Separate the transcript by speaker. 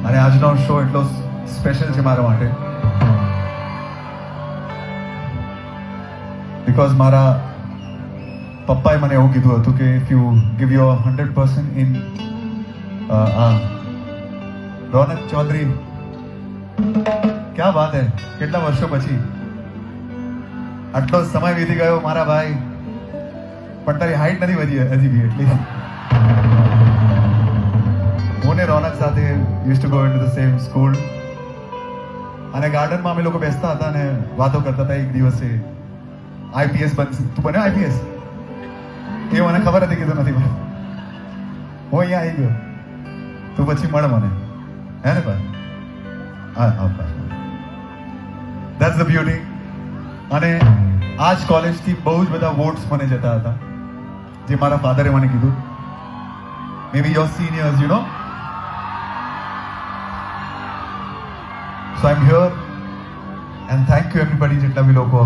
Speaker 1: અને આજનો શો એટલો સ્પેશિયલ છે મારા માટે બીકોઝ મારા પપ્પાએ મને એવું કીધું હતું કે if you give your 100% in Ronak Chaudhary ક્યાં વાત હે કેટલા વર્ષો પછી આટલો સમય વીતી ગયો મારા ભાઈ પણ તારી હાઈટ નથી વધી હજી બી એટલી હું ને રોનક સાથે use to go into the same school અને ગાર્ડનમાં અમે લોકો બેસતા હતા અને વાતો કરતા હતા એક દિવસે આઈપીએસ બનશે તું બન્યો આઈપીએસ એ મને ખબર હતી કે તું નથી બન્યો હું અહીંયા આવી ગયો તું પછી મળ મને હે ને ભાઈ હા ધેટ્સ ધ બ્યુટી અને આ જ કોલેજથી બહુ જ બધા વોટ્સ મને જતા હતા જે મારા ફાધરે મને કીધું may be your seniors you know so I am here and thank you everybody જેટલા બી લોકો